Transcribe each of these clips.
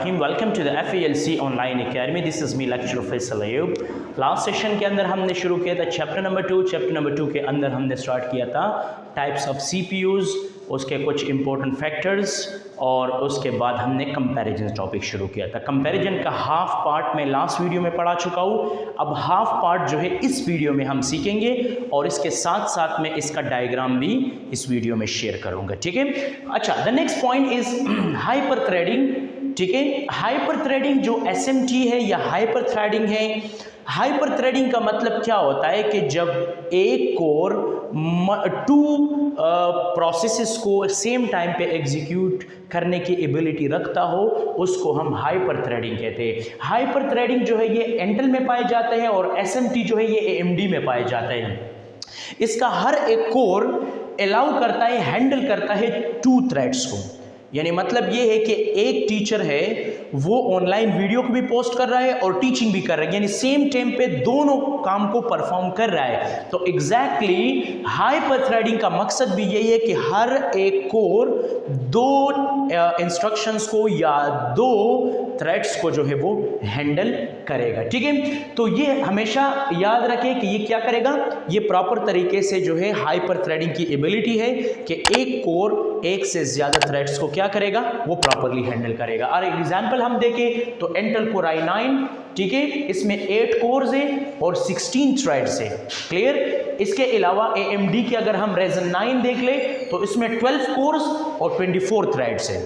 Bismillahirrahmanirrahim. Welcome to the FALC Online Academy. This is me lecturer Faisal Ayub. Last session के अंदर हमने शुरू किया था चैप्टर नंबर 2 के अंदर हमने स्टार्ट किया था टाइप्स ऑफ CPUs, उसके कुछ इंपॉर्टेंट फैक्टर्स और उसके बाद हमने कंपैरिजन टॉपिक शुरू किया था. कंपैरिजन का हाफ पार्ट मैं लास्ट वीडियो में पढ़ा चुका हूँ. अब हाफ पार्ट जो है इस वीडियो में हम सीखेंगे और इसके साथ साथ में इसका डायग्राम भी इस वीडियो में शेयर करूँगा. ठीक है. अच्छा, the next point is hyper threading. ठीक है. हाइपर थ्रेडिंग जो SMT है या हाइपर थ्रेडिंग है. हाइपर थ्रेडिंग का मतलब क्या होता है कि जब एक कोर टू प्रोसेसेस को सेम टाइम पे एग्जीक्यूट करने की एबिलिटी रखता हो, उसको हम हाइपर थ्रेडिंग कहते हैं. हाइपर थ्रेडिंग जो है ये इंटेल में पाए जाते हैं और SMT जो है ये AMD में पाए जाते हैं. इसका हर एक कोर अलाउ करता है, हैंडल करता है 2 थ्रेड्स को. यानी मतलब ये है कि एक टीचर है वो ऑनलाइन वीडियो को भी पोस्ट कर रहा है और टीचिंग भी कर रहा है, यानी सेम टाइम पे दोनों काम को परफॉर्म कर रहा है. तो एग्जैक्टली हाइपर थ्रेडिंग का मकसद भी यही है कि हर एक कोर 2 इंस्ट्रक्शंस को या 2 थ्रेड्स को जो है वो हैंडल करेगा. ठीक है. तो ये हमेशा याद रखें कि ये क्या करेगा, ये प्रॉपर तरीके से जो है हाइपर थ्रेडिंग की एबिलिटी है कि एक कोर एक से ज्यादा थ्रेड्स को क्या करेगा, वो प्रॉपरली हैंडल करेगा. और एग्जांपल हम देखें तो इंटेल कोर i9, ठीक है, इसमें 8 कोर्स है और 16 थ्रेड्स है. क्लियर. इसके अलावा AMD के अगर हम Ryzen 9 देख ले तो इसमें 12 कोर्स और 24 थ्रेड्स है.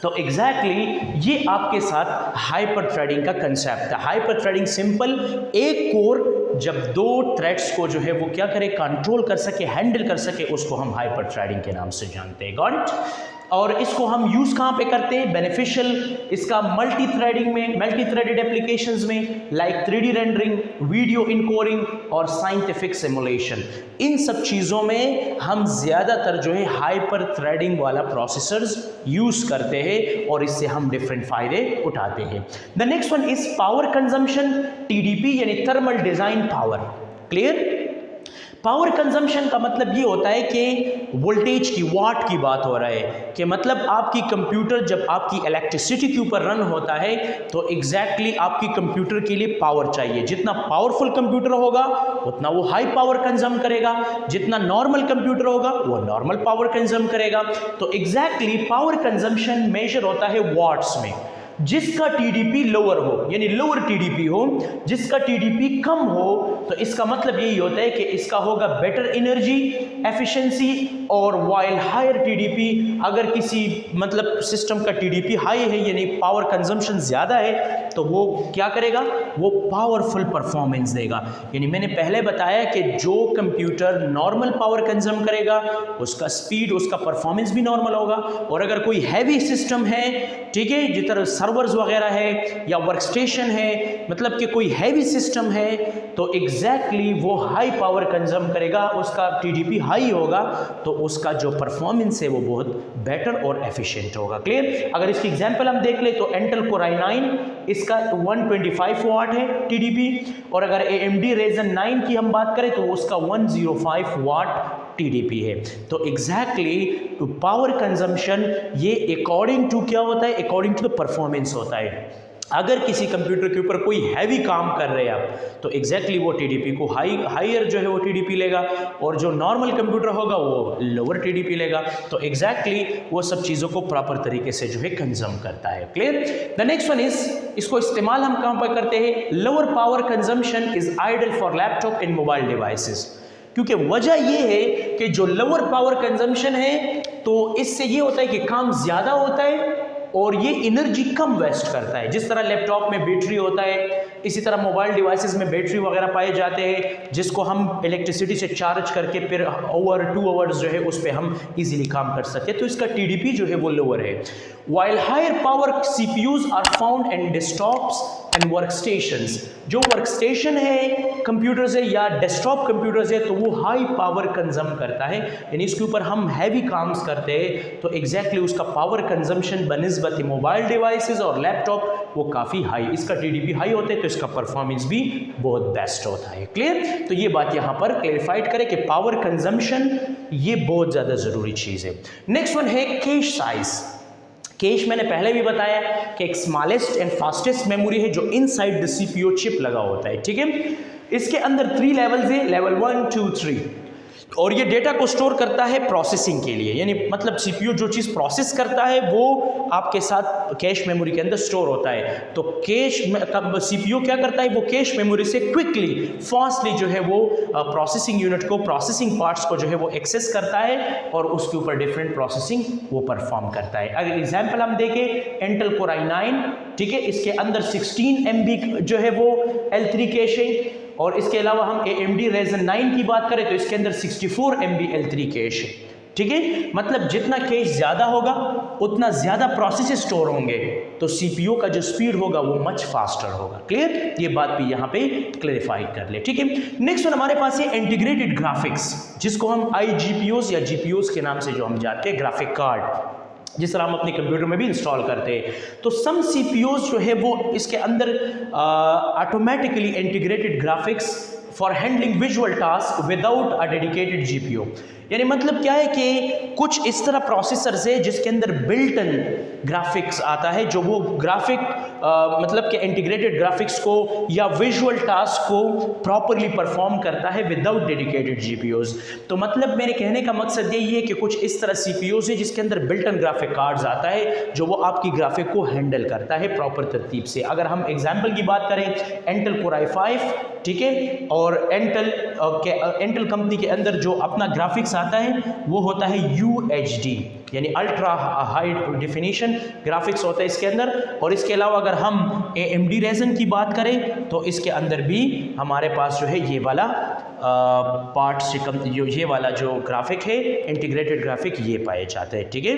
तो एग्जैक्टली ये आपके साथ हाइपर थ्रेडिंग का कंसेप्ट है. हाइपर थ्रेडिंग सिंपल, एक कोर जब 2 थ्रेड्स को जो है वो क्या करे, कंट्रोल कर सके, हैंडल कर सके, उसको हम हाइपर थ्रेडिंग के नाम से जानते हैं. Got it. और इसको हम यूज कहाँ पे करते हैं, बेनिफिशियल इसका मल्टी थ्रेडिंग में, मल्टी थ्रेडेड एप्लीकेशंस में, like 3D rendering, video encoding और साइंटिफिक सिमुलेशन. इन सब चीज़ों में हम ज़्यादातर जो है हाइपर थ्रेडिंग वाला प्रोसेसर्स यूज करते हैं और इससे हम डिफरेंट फायदे उठाते हैं. The next one is power consumption, TDP यानी thermal design power. Clear. Power consumption का मतलब ये होता है कि वोल्टेज की, वाट की बात हो रहा है कि मतलब आपकी कंप्यूटर जब आपकी इलेक्ट्रिसिटी के ऊपर रन होता है तो एग्जैक्टली आपकी कंप्यूटर के लिए पावर चाहिए. जितना पावरफुल कंप्यूटर होगा उतना वो हाई पावर कंज्यूम करेगा, जितना नॉर्मल कंप्यूटर होगा वो नॉर्मल पावर कंज्यूम करेगा. तो एग्जैक्टली पावर कंजम्पशन मेजर होता है वॉट्स में. जिसका TDP लोअर हो यानी लोअर TDP हो, जिसका TDP कम हो, तो इसका मतलब यही होता है कि इसका होगा बेटर एनर्जी एफिशिएंसी. और वाइल हायर TDP, अगर किसी मतलब सिस्टम का TDP हाई है यानी पावर कंजम्पशन ज़्यादा है, तो वो क्या करेगा, वो पावरफुल परफॉर्मेंस देगा. यानी मैंने पहले बताया कि जो कंप्यूटर नॉर्मल पावर कंज्यूम करेगा उसका स्पीड, उसका परफॉर्मेंस भी नॉर्मल होगा. और अगर कोई हैवी सिस्टम है, ठीक है, जिस तरह सर्वर्स वगैरह है या वर्कस्टेशन है, मतलब कि कोई हैवी सिस्टम है, तो एग्जैक्टली वो हाई पावर कंज्यूम करेगा, उसका TDP हाई होगा, तो उसका जो परफॉर्मेंस है वो बहुत बेटर और एफिशिएंट होगा. क्लियर. अगर इसकी एग्जांपल हम देख ले तो इंटेल कोर i9 इसका 125 वाट है TDP, और अगर AMD Ryzen 9 की हम बात करें तो उसका 105 वाट TDP है. तो एग्जैक्टली टू पावर कंजम्पशन ये अकॉर्डिंग टू क्या होता है, अकॉर्डिंग टू द परफॉर्मेंस होता है. अगर किसी कंप्यूटर के ऊपर कोई हैवी काम कर रहे हैं आप, तो एग्जैक्टली वो TDP को हायर जो है वो TDP लेगा, और जो नॉर्मल कंप्यूटर होगा वो लोअर TDP लेगा. तो एग्जैक्टली वो सब चीज़ों को प्रॉपर तरीके से जो है कंज्यूम करता है. Clear. The next one is, इसको इस्तेमाल हम कहाँ पर करते हैं, lower power consumption is ideal for laptop in mobile devices. क्योंकि वजह ये है कि जो लोअर पावर कंजम्पशन है तो इससे ये होता है कि काम ज़्यादा होता है और ये एनर्जी कम वेस्ट करता है. जिस तरह लैपटॉप में बैटरी होता है, इसी तरह मोबाइल डिवाइसेस में बैटरी वगैरह पाए जाते हैं जिसको हम इलेक्ट्रिसिटी से चार्ज करके फिर ओवर 2 आवर्स जो है उस पर हम इजीली काम कर सकते हैं. तो इसका TDP जो है वो लोअर है. While higher power CPUs are found in desktops and workstations. जो वर्कस्टेशन है कंप्यूटर्स है या डेस्कटॉप कंप्यूटर्स है तो वो हाई पावर कंज्यूम करता है, यानी इसके ऊपर हम हैवी काम्स करते हैं, तो एग्जैक्टली उसका पावर कंजम्पशन बनिस्बत मोबाइल डिवाइसेस और लैपटॉप वो काफ़ी हाई, इसका TDP हाई होता है तो इसका परफॉर्मेंस भी बहुत बेस्ट होता है. क्लियर. तो ये बात यहाँ पर क्लेरिफाइड करें कि पावर कंजम्पशन ये बहुत ज़्यादा ज़रूरी चीज़ है. नेक्स्ट वन है कैश साइज. कैश मैंने पहले भी बताया कि एक स्मॉलेस्ट एंड फास्टेस्ट मेमोरी है जो इनसाइड द सीपीयू चिप लगा होता है, ठीक है। इसके अंदर 3 लेवल्स है, लेवल 1, 2, 3, और ये डेटा को स्टोर करता है प्रोसेसिंग के लिए, यानी मतलब सीपीयू जो चीज़ प्रोसेस करता है वो आपके साथ कैश मेमोरी के अंदर स्टोर होता है। तो कैश सीपीयू क्या करता है, वो कैश मेमोरी से क्विकली फास्टली जो है वो प्रोसेसिंग यूनिट को, प्रोसेसिंग पार्ट्स को जो है वो एक्सेस करता है और उसके ऊपर डिफरेंट प्रोसेसिंग वो परफॉर्म करता है। अगर एग्जाम्पल हम देखें इंटेल कोर i9, ठीक है, इसके अंदर 16 MB जो है वो L3 कैश है, और इसके अलावा हम AMD Ryzen 9 की बात करें तो इसके अंदर 64 MB L3 कैश है, ठीक है। मतलब जितना कैश ज़्यादा होगा उतना ज़्यादा प्रोसेस स्टोर होंगे, तो सीपीयू का जो स्पीड होगा वो मच फास्टर होगा। क्लियर, ये बात भी यहाँ पे क्लैरिफाई कर ले, ठीक है। नेक्स्ट वन हमारे पास है इंटीग्रेटेड ग्राफिक्स, जिसको हम IGPUs या GPUs के नाम से जो हम जानते हैं, ग्राफिक कार्ड, जिस तरह हम अपने कंप्यूटर में भी इंस्टॉल करते हैं। तो सम सीपीयूज जो है वो इसके अंदर automatically integrated graphics for handling visual task without a dedicated GPU, यानी मतलब क्या है कि कुछ इस तरह प्रोसेसर्स है जिसके अंदर बिल्ट इन ग्राफिक्स आता है, जो वो ग्राफिक मतलब कि इंटीग्रेटेड ग्राफिक्स को या विजुअल टास्क को प्रॉपरली परफॉर्म करता है विदाउट डेडिकेटेड जीपीयूज। तो मतलब मेरे कहने का मकसद यही है कि कुछ इस तरह सीपीयूज है जिसके अंदर बिल्ट इन ग्राफिक कार्ड्स आता है जो वो आपकी ग्राफिक को हैंडल करता है प्रॉपर तरतीब से। अगर हम एग्जाम्पल की बात करें इंटेल कोर i5, ठीक है, और इंटेल कंपनी के अंदर जो अपना ग्राफिक्स आता है वो होता है UHD, यानी अल्ट्रा हाई डेफिनेशन ग्राफिक्स होता है इसके अंदर। और इसके अलावा अगर हम AMD Ryzen की बात करें तो इसके अंदर भी हमारे पास जो है ये वाला पार्ट से कम ये वाला जो ग्राफिक है इंटीग्रेटेड ग्राफिक ये पाए जाते हैं, ठीक है।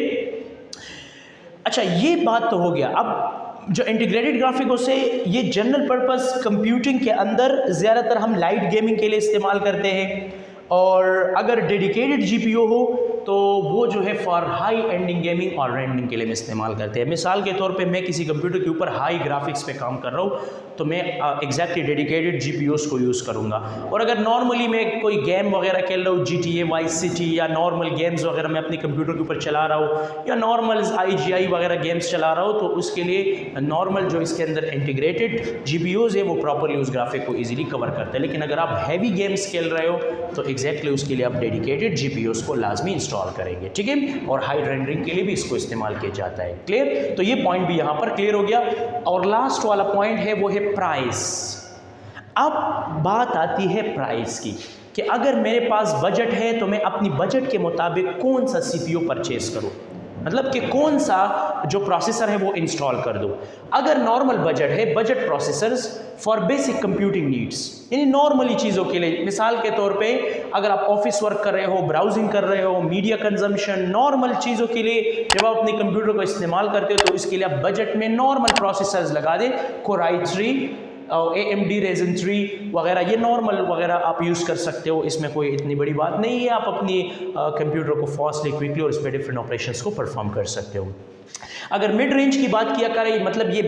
अच्छा, ये बात तो हो गया। अब जो इंटीग्रेटेड ग्राफिक से ये जनरल पर्पस कंप्यूटिंग के अंदर ज़्यादातर हम लाइट गेमिंग के लिए इस्तेमाल करते हैं, और अगर डेडिकेटेड जीपीयू हो तो वो जो है फॉर हाई एंडिंग गेमिंग और रेंडरिंग के लिए हम इस्तेमाल करते हैं। मिसाल के तौर पे मैं किसी कंप्यूटर के ऊपर हाई ग्राफिक्स पे काम कर रहा हूँ तो मैं एग्जैक्टली डेडिकेटेड जीपीयूज को यूज़ करूँगा। और अगर नॉर्मली मैं कोई गेम वगैरह खेल रहा हूँ, GTA वाइस सिटी या नॉर्मल गेम्स वगैरह मैं अपने कंप्यूटर के ऊपर चला रहा हूँ, या नॉर्मल IGI वगैरह गेम्स चला रहा हूँ, तो उसके लिए नॉर्मल जो इसके अंदर इंटीग्रेटेड जीपीयूज है वो प्रॉपरली उस ग्राफिक को ईजिली कवर करते हैं। लेकिन अगर आप हैवी गेम्स खेल रहे हो तो एग्जैक्टली उसके लिए आप डेडिकेटेड जीपीयूज को लाजमी इंस्टॉल करेंगे, ठीक है, और हाई रेंडरिंग के लिए भी इसको इस्तेमाल किया जाता है। क्लियर, तो ये पॉइंट भी यहाँ पर क्लियर हो गया। और लास्ट वाला पॉइंट है वो है प्राइस। अब बात आती है प्राइस की कि अगर मेरे पास बजट है तो मैं अपनी बजट के मुताबिक कौन सा सीपीयू परचेज करूँ, मतलब कि कौन सा जो प्रोसेसर है वो इंस्टॉल कर दूँ। अगर नॉर्मल बजट है, budget processors for basic computing needs, यानी नॉर्मली चीज़ों के लिए, मिसाल के तौर पे अगर आप ऑफिस वर्क कर रहे हो, ब्राउजिंग कर रहे हो, मीडिया कंजम्पशन, नॉर्मल चीज़ों के लिए जब आप अपने कंप्यूटर को इस्तेमाल करते हो तो इसके लिए आप बजट में नॉर्मल प्रोसेसर्स लगा दें, कोर i3 और AMD Ryzen 3 वगैरह, ये नॉर्मल वगैरह आप यूज़ कर सकते हो, इसमें कोई इतनी बड़ी बात नहीं है। आप अपनी कंप्यूटर को फास्टली, क्विकली और इस पर डिफरेंट ऑपरेशंस को परफॉर्म कर सकते हो। अगर मिड रेंज की बात किया करें, मतलब ये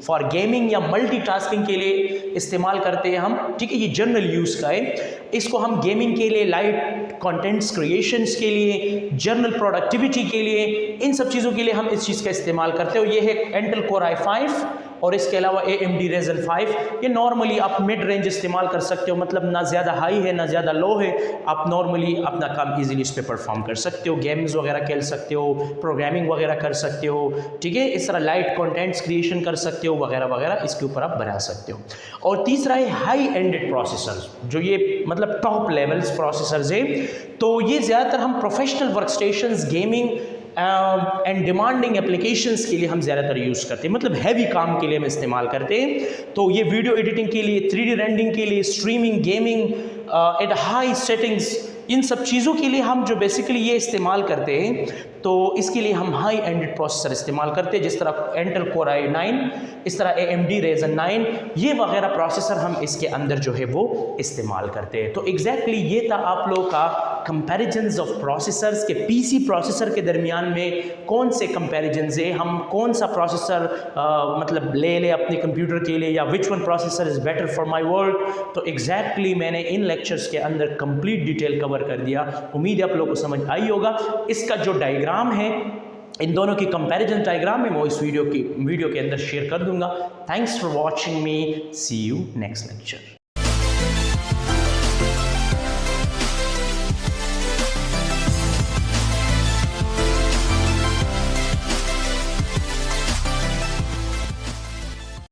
फॉर गेमिंग या मल्टीटास्किंग के लिए इस्तेमाल करते हैं हम, ठीक है, ये जनरल यूज़ का है। इसको हम गेमिंग के लिए, लाइट कंटेंट्स क्रिएशंस के लिए, जनरल प्रोडक्टिविटी के लिए, इन सब चीज़ों के लिए हम इस चीज़ का इस्तेमाल करते हो। ये है इंटेल कोर i5 और इसके अलावा AMD Ryzen 5। ये नॉर्मली आप मिड रेंज इस्तेमाल कर सकते हो, मतलब ना ज़्यादा हाई है ना ज़्यादा लो है, आप नॉर्मली अपना काम इजीली इस पर परफॉर्म कर सकते हो, गेम्स वगैरह खेल सकते हो, प्रोग्रामिंग वगैरह कर सकते हो, ठीक है, इस तरह लाइट कंटेंट्स क्रिएशन कर सकते हो वगैरह वगैरह, इसके ऊपर आप बना सकते हो। और तीसरा है हाई एंडेड प्रोसेसर्स, जो ये मतलब टॉप लेवल्स प्रोसेसर्स है, तो ये ज़्यादातर हम professional workstations, gaming and demanding applications के लिए हम ज़्यादातर यूज़ करते हैं, मतलब हैवी काम के लिए हम इस्तेमाल करते हैं। तो ये वीडियो एडिटिंग के लिए, 3D रेंडरिंग के लिए, streaming, gaming at high settings, इन सब चीज़ों के लिए हम जो बेसिकली ये इस्तेमाल करते हैं, तो इसके लिए हम हाई एंडेड प्रोसेसर इस्तेमाल करते हैं, जिस तरह इंटेल कोर i9, इस तरह AMD Ryzen 9, ये वगैरह प्रोसेसर हम इसके अंदर जो है वो इस्तेमाल करते हैं। तो एग्जैक्टली ये था आप लोगों का कंपैरिजन्स ऑफ प्रोसेसर्स के PC प्रोसेसर के दरमियान में कौन से कंपैरिजन्स है, हम कौन सा प्रोसेसर मतलब ले लें अपने कंप्यूटर के लिए, या which one processor is better for my work. तो एग्जैक्टली मैंने इन लेक्चर्स के अंदर कंप्लीट डिटेल कवर कर दिया। उम्मीद है आप लोगों को समझ आई होगा। इसका जो डायग्राम है इन दोनों की कंपैरिजन डायग्राम में मैं इस वीडियो के अंदर शेयर कर दूंगा। Thanks for watching me, see you next lecture.